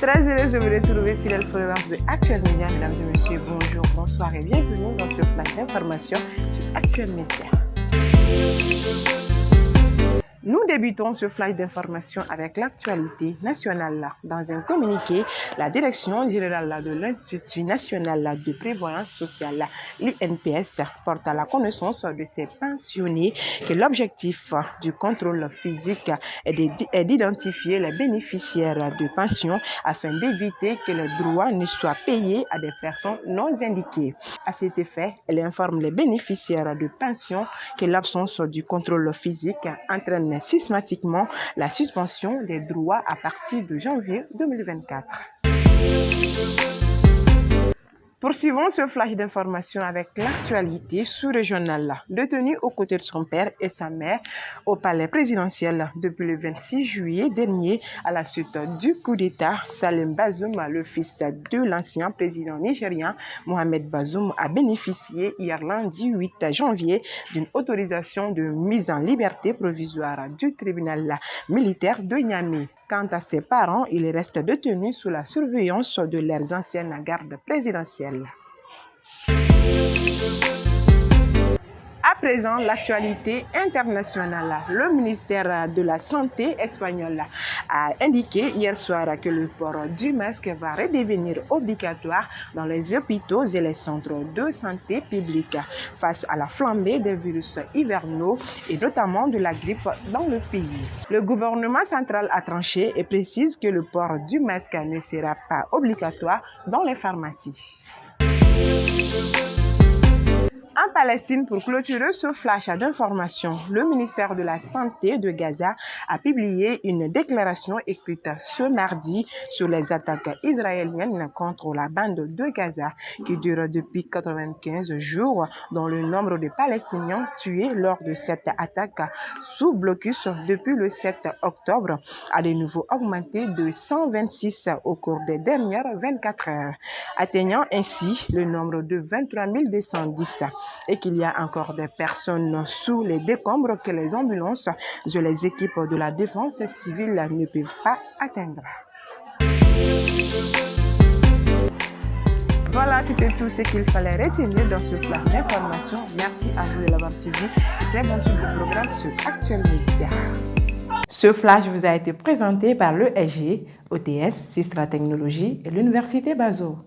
Très heureuse de vous retrouver, fidèles followers de Actuel Média. Mesdames et messieurs, bonjour, bonsoir et bienvenue dans ce flash d'information sur Actuel Média. Nous débutons ce flash d'information avec l'actualité nationale. Dans un communiqué, la Direction générale de l'Institut national de prévoyance sociale, l'INPS, porte à la connaissance de ses pensionnés que l'objectif du contrôle physique est d'identifier les bénéficiaires de pension afin d'éviter que les droits ne soient payés à des personnes non indiquées. À cet effet, elle informe les bénéficiaires de pension que l'absence du contrôle physique entraîne systématiquement la suspension des droits à partir de janvier 2024. Poursuivons ce flash d'information avec l'actualité sous-régionale. Détenu aux côtés de son père et sa mère au palais présidentiel depuis le 26 juillet dernier à la suite du coup d'État, Salim Bazoum, le fils de l'ancien président nigérien Mohamed Bazoum, a bénéficié hier lundi 8 janvier d'une autorisation de mise en liberté provisoire du tribunal militaire de Niamey. Quant à ses parents, ils restent détenus sous la surveillance de leurs anciennes gardes présidentielles. À présent, l'actualité internationale. Le ministère de la Santé espagnol a indiqué hier soir que le port du masque va redevenir obligatoire dans les hôpitaux et les centres de santé publique face à la flambée des virus hivernaux et notamment de la grippe dans le pays. Le gouvernement central a tranché et précise que le port du masque ne sera pas obligatoire dans les pharmacies. En Palestine, pour clôturer ce flash d'information, le ministère de la Santé de Gaza a publié une déclaration écrite ce mardi sur les attaques israéliennes contre la bande de Gaza qui dure depuis 95 jours, dont le nombre de Palestiniens tués lors de cette attaque sous blocus depuis le 7 octobre a de nouveau augmenté de 126 au cours des dernières 24 heures, atteignant ainsi le nombre de 23 210. Et qu'il y a encore des personnes sous les décombres que les ambulances et les équipes de la défense civile ne peuvent pas atteindre. Voilà, c'était tout ce qu'il fallait retenir dans ce flash d'information. Merci à vous de l'avoir suivi et très bon suite de programme sur Actuel Média. Ce flash vous a été présenté par l'ESG, OTS, Sistra Technologies et l'Université Bazo.